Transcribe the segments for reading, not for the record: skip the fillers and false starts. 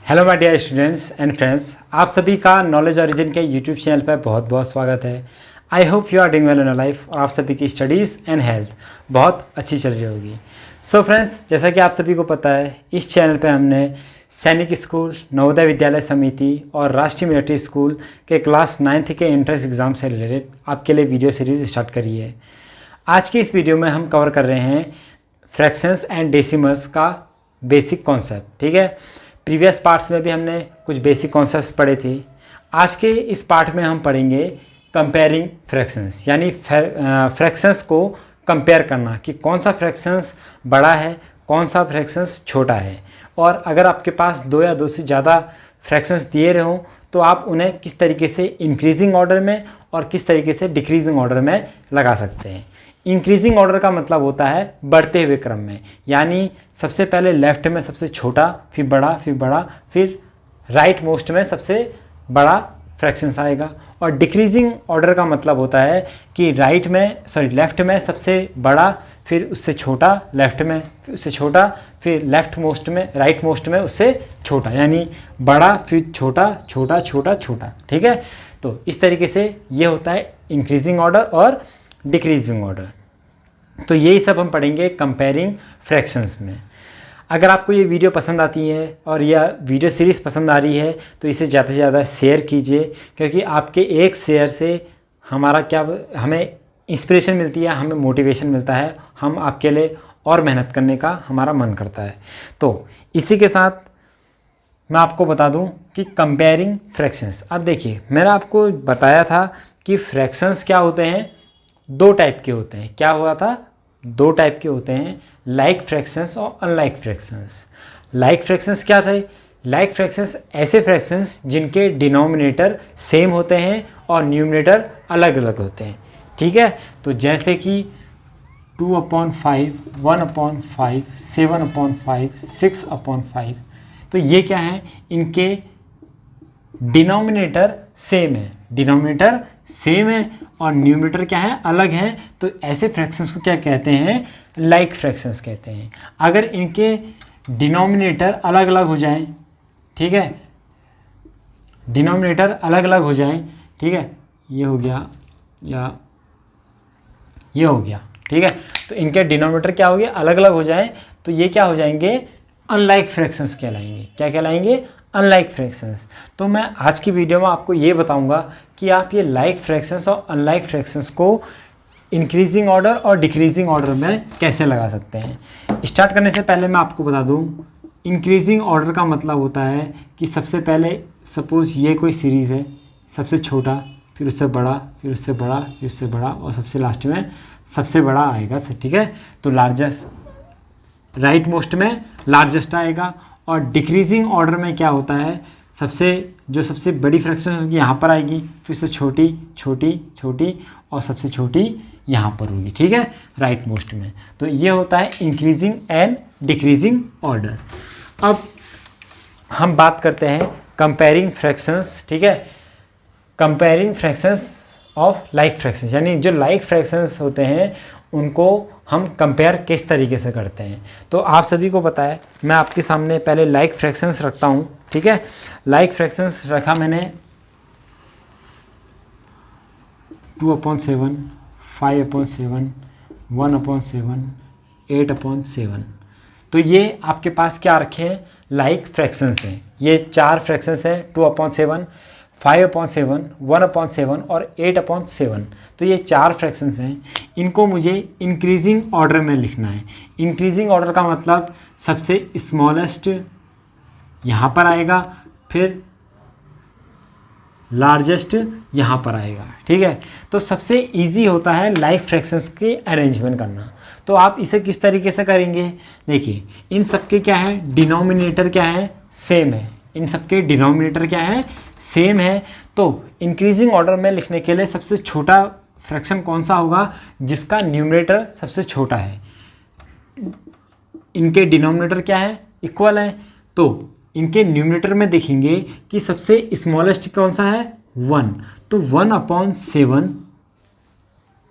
Hello my dear students and friends, आप सभी का नॉलेज ओरिजिन के यूट्यूब चैनल पर बहुत बहुत स्वागत है। I hope you are doing well in your life और आप सभी की स्टडीज़ एंड हेल्थ बहुत अच्छी चल रही होगी। सो फ्रेंड्स, जैसा कि आप सभी को पता है, इस चैनल पे हमने सैनिक स्कूल, नवोदय विद्यालय समिति और राष्ट्रीय मिलिट्री स्कूल के क्लास 9th के एंट्रेंस एग्ज़ाम से रिलेटेड आपके लिए वीडियो सीरीज़ स्टार्ट करी है। आज की इस वीडियो में हम कवर कर रहे हैं फ्रैक्शंस एंड डेसिमल्स का बेसिक कॉन्सेप्ट। ठीक है, प्रीवियस पार्ट्स में भी हमने कुछ बेसिक कॉन्सेप्ट्स पढ़े थे। आज के इस पार्ट में हम पढ़ेंगे कंपेयरिंग फ्रैक्शंस, यानी फ्रैक्शंस को कंपेयर करना कि कौन सा फ्रैक्शंस बड़ा है, कौन सा फ्रैक्शंस छोटा है। और अगर आपके पास दो या दो से ज़्यादा फ्रैक्शंस दिए रहे हों तो आप उन्हें किस तरीके से इंक्रीजिंग ऑर्डर में और किस तरीके से डिक्रीजिंग ऑर्डर में लगा सकते हैं। इंक्रीजिंग ऑर्डर का मतलब होता है बढ़ते हुए क्रम में, यानी सबसे पहले लेफ्ट में सबसे छोटा, फिर बड़ा, फिर राइट मोस्ट में सबसे बड़ा फ्रैक्शंस आएगा। और डिक्रीजिंग ऑर्डर का मतलब होता है कि लेफ्ट में सबसे बड़ा, फिर उससे छोटा लेफ्ट में, फिर उससे छोटा, फिर लेफ्ट मोस्ट में, राइट मोस्ट में उससे छोटा, यानी बड़ा फिर छोटा, छोटा, छोटा, छोटा। ठीक है, तो इस तरीके से ये होता है इंक्रीजिंग ऑर्डर और डिक्रीजिंग ऑर्डर। तो यही सब हम पढ़ेंगे कंपेयरिंग फ्रैक्शंस में। अगर आपको ये वीडियो पसंद आती है और यह वीडियो सीरीज़ पसंद आ रही है तो इसे ज़्यादा से ज़्यादा शेयर कीजिए, क्योंकि आपके एक शेयर से हमें इंस्पिरेशन मिलती है, हमें मोटिवेशन मिलता है, हम आपके लिए और मेहनत करने का हमारा मन करता है। तो इसी के साथ मैं आपको बता दूं कि कंपेयरिंग फ्रैक्शंस। अब देखिए, मैंने आपको बताया था कि फ्रैक्शंस क्या होते हैं, दो टाइप के होते हैं। क्या हुआ था? दो टाइप के होते हैं, लाइक फ्रैक्शंस और अनलाइक फ्रैक्शंस। लाइक फ्रैक्शंस क्या थे? लाइक फ्रैक्शंस ऐसे फ्रैक्शंस जिनके डिनोमिनेटर सेम होते हैं और न्यूमरेटर अलग अलग होते हैं। ठीक है, तो जैसे कि 2/5, 1/5, 7/5, 6/5, तो ये क्या है? इनके डिनोमिनेटर सेम है, डिनोमिनेटर सेम है और न्यूमरेटर क्या है? अलग है। तो ऐसे फ्रैक्शंस को क्या कहते हैं? लाइक फ्रैक्शंस कहते हैं। अगर इनके डिनोमिनेटर अलग अलग हो जाएं, ठीक है, डिनोमिनेटर अलग अलग हो जाएं, ठीक है, ये हो गया या ये हो गया, ठीक है, तो इनके डिनोमिनेटर क्या हो गया? अलग अलग हो जाएं, तो ये क्या हो जाएंगे? अनलाइक फ्रैक्शंस कहलाएंगे। क्या कहलाएंगे? Unlike fractions. तो मैं आज की वीडियो में आपको ये बताऊंगा कि आप ये लाइक फ्रैक्शंस और अनलाइक फ्रैक्शंस को इंक्रीजिंग ऑर्डर और डिक्रीजिंग ऑर्डर में कैसे लगा सकते हैं। स्टार्ट करने से पहले मैं आपको बता दूं, इंक्रीजिंग ऑर्डर का मतलब होता है कि सबसे पहले सपोज़ ये कोई सीरीज़ है, सबसे छोटा, फिर उससे बड़ा, फिर उससे बड़ा, फिर उससे बड़ा और सबसे लास्ट में सबसे बड़ा आएगा। ठीक है, तो लार्जेस्ट, राइट मोस्ट में लार्जेस्ट आएगा। और डिक्रीजिंग ऑर्डर में क्या होता है? सबसे बड़ी फ्रैक्शन होगी यहाँ पर आएगी, फिर उससे छोटी, छोटी, छोटी और सबसे छोटी यहाँ पर होगी। ठीक है, राइट मोस्ट में। तो ये होता है इंक्रीजिंग एंड डिक्रीजिंग ऑर्डर। अब हम बात करते हैं कंपेयरिंग फ्रैक्शंस। ठीक है, comparing fractions of like fractions, यानी जो लाइक फ्रैक्शंस होते हैं उनको हम कंपेयर किस तरीके से करते हैं। तो आप सभी को पता है, मैं आपके सामने पहले लाइक फ्रैक्शंस रखता हूँ। ठीक है, लाइक फ्रैक्शंस रखा मैंने 2/7, 5/7, 1/7, 8/7। तो ये आपके पास क्या रखे हैं? लाइक फ्रैक्शंस हैं। ये चार फ्रैक्शंस हैं, 2/7, 5/7, 1/7 और 8/7। तो ये चार फ्रैक्शंस हैं। इनको मुझे इंक्रीजिंग ऑर्डर में लिखना है। इंक्रीजिंग ऑर्डर का मतलब सबसे स्मॉलेस्ट यहाँ पर आएगा, फिर लार्जेस्ट यहाँ पर आएगा। ठीक है, तो सबसे इजी होता है लाइक फ्रैक्शंस की अरेंजमेंट करना। तो आप इसे किस तरीके से करेंगे? देखिए, इन सबके क्या है? डिनोमिनेटर क्या है? सेम है। इन सबके डिनोमिनेटर क्या है? सेम है। तो इंक्रीजिंग ऑर्डर में लिखने के लिए सबसे छोटा फ्रैक्शन कौन सा होगा? जिसका न्यूमरेटर सबसे छोटा है। इनके डिनोमिनेटर क्या है? इक्वल है। तो इनके न्यूमरेटर में देखेंगे कि सबसे स्मॉलेस्ट कौन सा है? 1। तो 1/7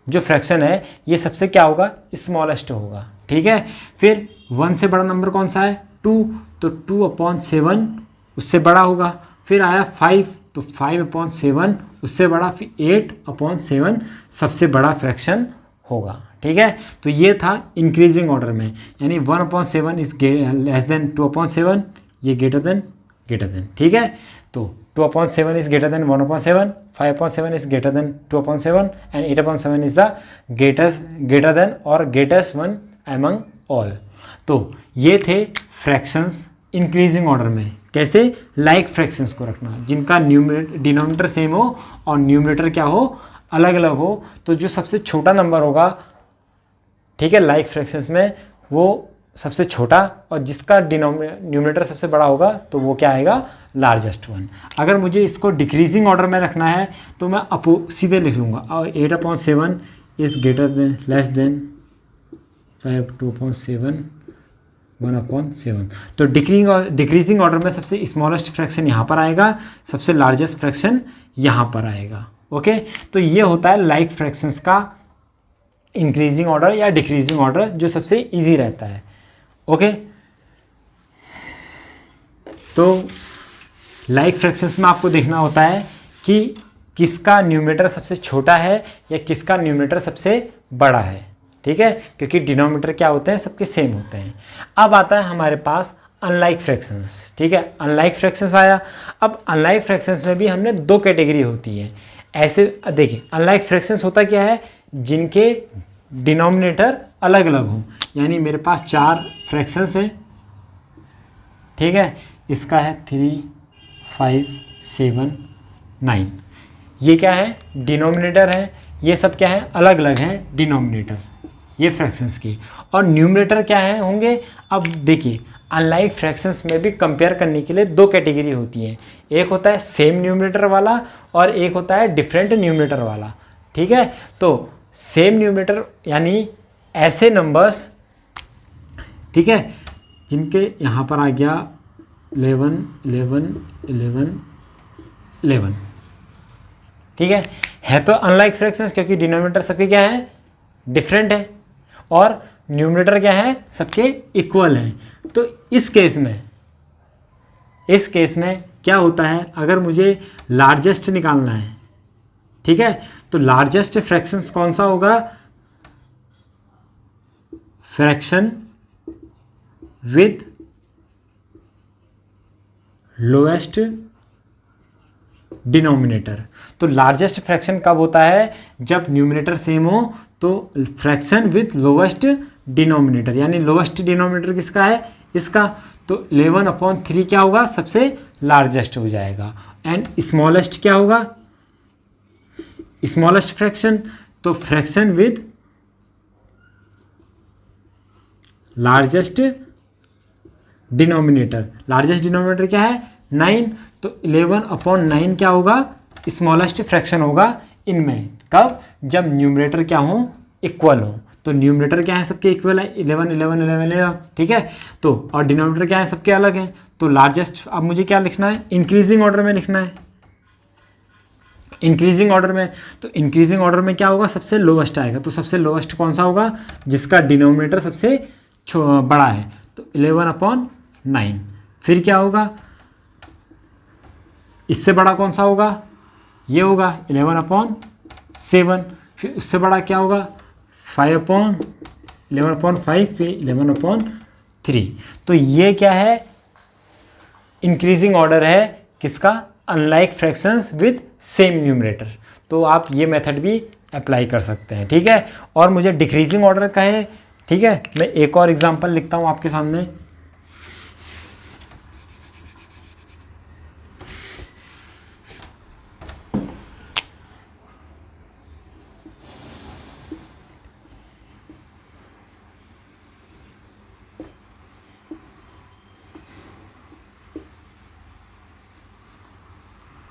जो फ्रैक्शन है ये सबसे क्या होगा? स्मॉलेस्ट होगा। ठीक है, फिर 1 से बड़ा नंबर कौन सा है? 2। तो 2/7 उससे बड़ा होगा। फिर आया 5, तो 5/7 उससे बड़ा, फिर 8/7 सबसे बड़ा फ्रैक्शन होगा। ठीक है, तो ये था इंक्रीजिंग ऑर्डर में, यानी 1/7 इज लेस देन 2/7, ये ग्रेटर देन। ठीक है, तो 2/7 is greater than 1/7, 5/7 is greater than 2/7 and 8/7 is the greater than और ग्रेटेस्ट वन एमंग ऑल। तो ये थे फ्रैक्शंस इंक्रीजिंग ऑर्डर में। कैसे? लाइक फ्रैक्शंस को रखना जिनका डिनोमिनेटर सेम हो और न्यूमरेटर क्या हो, अलग अलग हो। तो जो सबसे छोटा नंबर होगा, ठीक है, लाइक फ्रैक्शंस में वो सबसे छोटा, और जिसका न्यूमरेटर सबसे बड़ा होगा तो वो क्या आएगा, लार्जेस्ट वन। अगर मुझे इसको डिक्रीजिंग ऑर्डर में रखना है तो मैं सीधे लिख लूँगा, और 8/7 is greater than less than 5/2/7 1/7। तो डिक्रीजिंग ऑर्डर में सबसे स्मॉलेस्ट फ्रैक्शन यहाँ पर आएगा, सबसे लार्जेस्ट फ्रैक्शन यहाँ पर आएगा। ओके, तो ये होता है लाइक फ्रैक्शंस का इंक्रीजिंग ऑर्डर या डिक्रीजिंग ऑर्डर, जो सबसे इजी रहता है। ओके, तो लाइक फ्रैक्शंस में आपको देखना होता है कि किसका न्यूमरेटर सबसे छोटा है या किसका न्यूमरेटर सबसे बड़ा है। ठीक है, क्योंकि डिनोमिनेटर क्या होते हैं, सबके सेम होते हैं। अब आता है हमारे पास अनलाइक फ्रैक्शंस। ठीक है, अनलाइक फ्रैक्शंस आया। अब अनलाइक फ्रैक्शंस में भी हमने दो कैटेगरी होती है। ऐसे देखिए, अनलाइक फ्रैक्शंस होता क्या है, जिनके डिनोमिनेटर अलग अलग हों। यानी मेरे पास 4 फ्रैक्शंस हैं, ठीक है, इसका है 3, 5, 7, 9। ये क्या है, डिनोमिनेटर है। ये सब क्या है, अलग अलग हैं डिनोमिनेटर, ये फ्रैक्शंस की। और न्यूमरेटर क्या है होंगे। अब देखिए, अनलाइक फ्रैक्शंस में भी कंपेयर करने के लिए दो कैटेगरी होती हैं। एक होता है सेम न्यूमरेटर वाला और एक होता है डिफरेंट न्यूमरेटर वाला। ठीक है, तो सेम न्यूमरेटर यानी ऐसे नंबर्स, ठीक है, जिनके यहाँ पर आ गया 11, 11, 11, 11। ठीक है तो अनलाइक फ्रैक्शंस, क्योंकि डिनोमिनेटर सबके क्या है, डिफरेंट है, और न्यूमरेटर क्या है, सबके इक्वल हैं। तो इस केस में क्या होता है, अगर मुझे लार्जेस्ट निकालना है, ठीक है, तो लार्जेस्ट फ्रैक्शंस कौन सा होगा, फ्रैक्शन विथ लोएस्ट डिनोमिनेटर। तो लार्जेस्ट फ्रैक्शन कब होता है, जब न्यूमरेटर सेम हो, तो फ्रैक्शन विथ लोवेस्ट डिनोमिनेटर, यानी लोवेस्ट डिनोमिनेटर किसका है, इसका। तो 11/3 क्या होगा, सबसे लार्जेस्ट हो जाएगा। एंड स्मॉलेस्ट क्या होगा, स्मॉलेस्ट फ्रैक्शन, तो fraction with largest denominator. Largest denominator क्या है, 9। तो 11/9 क्या होगा, स्मॉलेस्ट फ्रैक्शन होगा इनमें। कब, जब न्यूमरेटर क्या हो, इक्वल हो। तो न्यूमरेटर क्या है, सबके इक्वल है, 11, 11, 11, 11। ठीक है, तो और डिनोमिनेटर क्या है, सबके अलग हैं। तो लार्जेस्ट, अब मुझे क्या लिखना है, इंक्रीजिंग ऑर्डर में लिखना है। इंक्रीजिंग ऑर्डर में, तो इंक्रीजिंग ऑर्डर में क्या होगा, सबसे लोवेस्ट आएगा। तो सबसे लोवेस्ट कौन सा होगा, जिसका डिनोमिनेटर सबसे बड़ा है। तो 11/9। फिर क्या होगा, इससे बड़ा कौन सा होगा, ये होगा 11/7। फिर उससे बड़ा क्या होगा, 11/5, फिर 11/3। तो ये क्या है, इंक्रीजिंग ऑर्डर है किसका, unlike fractions with same numerator. तो आप ये मेथड भी अप्लाई कर सकते हैं। ठीक है, और मुझे डिक्रीजिंग ऑर्डर का है। ठीक है, मैं एक और एग्जांपल लिखता हूँ आपके सामने।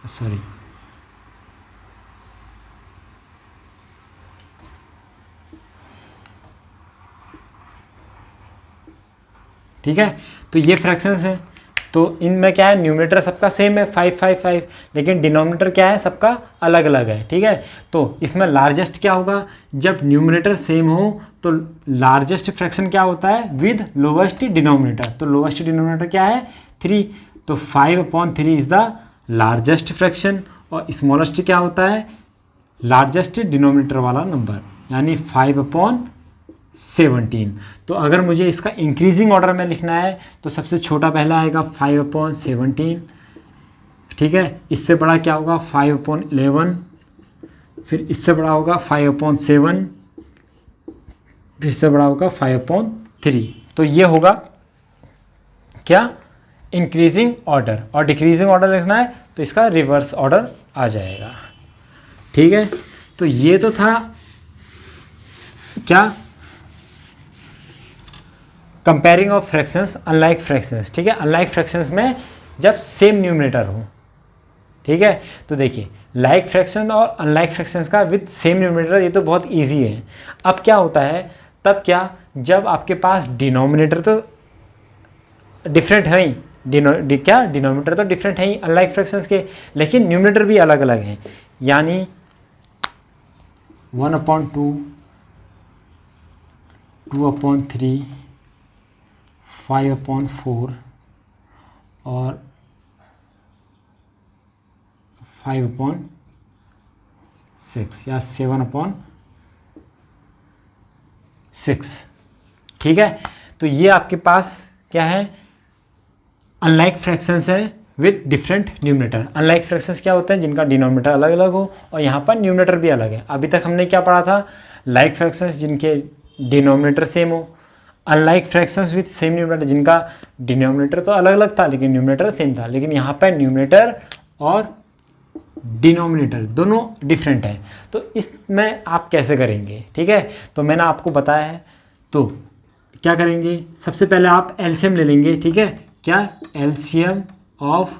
सॉरी, ठीक है, तो ये फ्रैक्शंस हैं। तो इनमें क्या है, न्यूमरेटर सबका सेम है 5, 5, 5, लेकिन डिनोमिनेटर क्या है, सबका अलग अलग है। ठीक है, तो इसमें लार्जेस्ट क्या होगा, जब न्यूमरेटर सेम हो तो लार्जेस्ट फ्रैक्शन क्या होता है, विद लोवेस्ट डिनोमिनेटर। तो लोवेस्ट डिनोमिनेटर क्या है, 3। तो 5/3 इज़ द लार्जेस्ट फ्रैक्शन, और स्मॉलेस्ट क्या होता है, लार्जेस्ट डिनोमिनेटर वाला नंबर, यानी 5/17। तो अगर मुझे इसका इंक्रीजिंग ऑर्डर में लिखना है तो सबसे छोटा पहला आएगा 5/17, ठीक है। इससे बड़ा क्या होगा 5/11, फिर इससे बड़ा होगा 5/7, फिर इससे बड़ा होगा 5/3। तो ये होगा क्या, इंक्रीजिंग ऑर्डर। और डिक्रीजिंग ऑर्डर लिखना है तो इसका रिवर्स ऑर्डर आ जाएगा, ठीक है। तो ये तो था क्या, comparing of fractions unlike fractions, ठीक है। अनलाइक फ्रैक्शंस में जब सेम न्यूमरेटर हो, ठीक है। तो देखिए लाइक फ्रैक्शन और अनलाइक फ्रैक्शंस का विद सेम न्यूमरेटर, ये तो बहुत इजी है। अब क्या होता है, तब क्या, जब आपके पास डिनोमिनेटर तो डिफरेंट है ही, डिनोमिनेटर तो डिफरेंट है ही अनलाइक फ्रैक्शंस के, लेकिन न्यूमरेटर भी अलग अलग हैं। यानी 1/2, 2/3, 5/4 और 5/6 या 7/6, ठीक है। तो ये आपके पास क्या है, अनलाइक फ्रैक्शंस है with different numerator. Unlike fractions क्या होते हैं, जिनका डिनोमिनेटर अलग अलग हो और यहाँ पर न्यूमरेटर भी अलग है। अभी तक हमने क्या पढ़ा था, लाइक फ्रैक्शंस जिनके डिनोमिनेटर सेम हो, unlike fractions with same numerator जिनका डिनोमिनेटर तो अलग अलग था लेकिन न्यूमरेटर सेम था। लेकिन यहाँ पर न्यूमरेटर और डिनोमिनेटर दोनों डिफरेंट हैं। तो इसमें आप कैसे करेंगे, ठीक है। तो मैंने आपको बताया है, तो क्या करेंगे, सबसे पहले आप एलसीएम ले लेंगे, ठीक है। क्या, एलसीएम ऑफ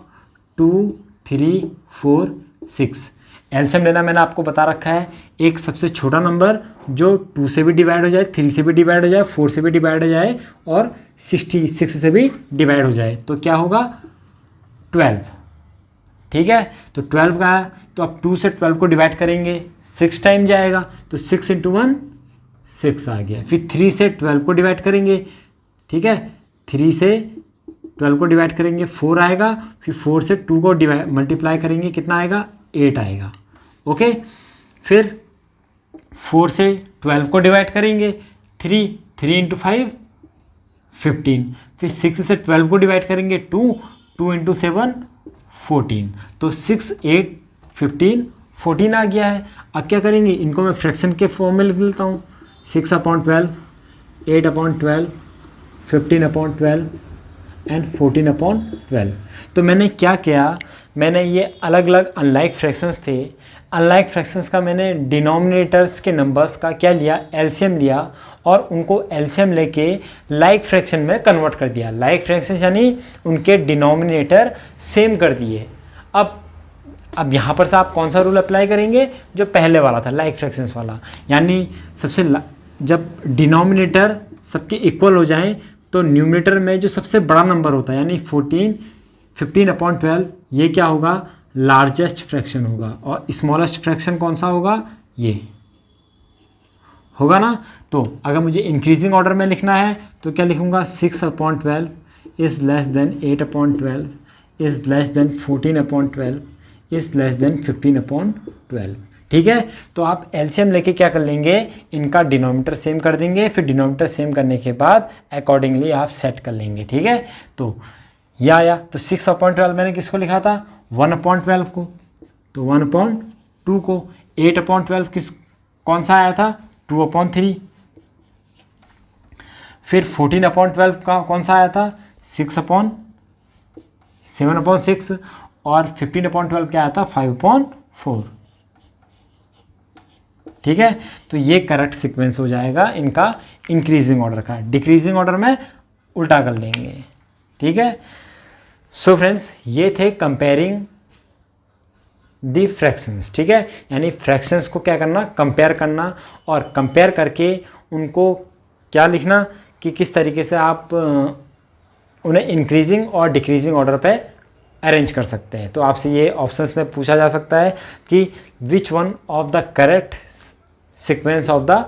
2, 3, 4, 6। एलसीएम लेना मैंने आपको बता रखा है, एक सबसे छोटा नंबर जो 2 से भी डिवाइड हो जाए, 3 से भी डिवाइड हो जाए, 4 से भी डिवाइड हो जाए और 66 से भी डिवाइड हो जाए, तो क्या होगा 12, ठीक है। तो 12 का है, तो आप 2 से 12 को डिवाइड करेंगे 6 टाइम जाएगा, तो 6 × 1 6 आ गया। फिर 3 से 12 को डिवाइड करेंगे, ठीक है, 3 से 12 को डिवाइड करेंगे 4 आएगा, फिर 4 से 2 को डिवाइड मल्टीप्लाई करेंगे, कितना आएगा 8 आएगा, ओके। फिर 4 से 12 को डिवाइड करेंगे 3 × 5 15, फिर 6 से 12 को डिवाइड करेंगे 2 × 7 14, तो 6, 8, 15, 14 आ गया है। अब क्या करेंगे, इनको मैं फ्रैक्शन के फॉर्म में लिख लेता हूँ, 6/12, 8/12, 15/12 एंड 14/12। तो मैंने क्या किया, मैंने ये अलग अलग अनलाइक फ्रैक्शंस थे, अनलाइक फ्रैक्शंस का मैंने डिनोमिनेटर्स के नंबर्स का क्या लिया, एलसीएम लिया और उनको एलसीएम लेके लाइक फ्रैक्शन में कन्वर्ट कर दिया। लाइक फ्रैक्शंस यानी उनके डिनोमिनेटर सेम कर दिए। अब यहाँ पर से आप कौन सा रूल अप्लाई करेंगे, जो पहले वाला था लाइक फ्रैक्शंस वाला, यानी जब डिनोमिनेटर सबके इक्वल हो जाएं तो न्यूमरेटर में जो सबसे बड़ा नंबर होता है यानी 15/12 ये क्या होगा, लार्जेस्ट फ्रैक्शन होगा, और स्मॉलेस्ट फ्रैक्शन कौन सा होगा, ये होगा ना। तो अगर मुझे इंक्रीजिंग ऑर्डर में लिखना है तो क्या लिखूंगा, 6/12 is less than 8/12 is less than 14/12 is less than 15/12, ठीक है। तो आप एलसीएम लेके क्या कर लेंगे, इनका डिनोमिनेटर सेम कर देंगे, फिर डिनोमिनेटर सेम करने के बाद अकॉर्डिंगली आप सेट कर लेंगे, ठीक है। तो यह आया, तो 6/12 मैंने किसको लिखा था, 1/12 को, तो 1/2 को, 8/12 कौन सा आया था, 2/3, फिर 14/12 का कौन सा आया था, 7/6, और 15/12 क्या आया था, 5/4, ठीक है। तो ये करेक्ट सीक्वेंस हो जाएगा इनका इंक्रीजिंग ऑर्डर का। डिक्रीजिंग ऑर्डर में उल्टा कर लेंगे, ठीक है। सो फ्रेंड्स, ये थे कंपेयरिंग दी फ्रैक्शंस, ठीक है। यानी फ्रैक्शंस को क्या करना, कंपेयर करना, और कंपेयर करके उनको क्या लिखना कि किस तरीके से आप उन्हें इंक्रीजिंग और डिक्रीजिंग ऑर्डर पे अरेंज कर सकते हैं। तो आपसे ये ऑप्शंस में पूछा जा सकता है कि which one of the correct sequence of the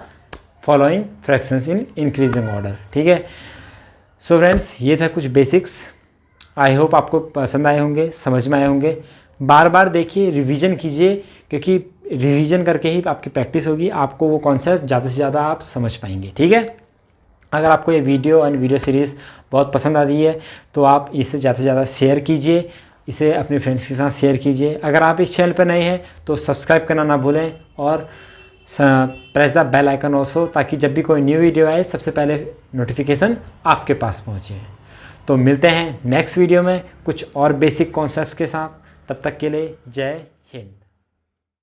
following fractions in increasing order, ठीक है। सो फ्रेंड्स, ये था कुछ बेसिक्स। आई होप आपको पसंद आए होंगे, समझ में आए होंगे। बार बार देखिए, रिवीजन कीजिए, क्योंकि रिवीजन करके ही आपकी प्रैक्टिस होगी, आपको वो कॉन्सेप्ट ज़्यादा से ज़्यादा आप समझ पाएंगे। ठीक है, अगर आपको ये वीडियो और वीडियो सीरीज़ बहुत पसंद आ रही है तो आप इसे ज़्यादा से ज़्यादा शेयर कीजिए, इसे अपने फ्रेंड्स के साथ शेयर कीजिए। अगर आप इस चैनल पर नए हैं तो सब्सक्राइब करना ना भूलें और press the bell icon also, ताकि जब भी कोई न्यू वीडियो आए सबसे पहले नोटिफिकेशन आपके पास पहुँचे। तो मिलते हैं नेक्स्ट वीडियो में कुछ और बेसिक कॉन्सेप्ट्स के साथ। तब तक के लिए जय हिंद।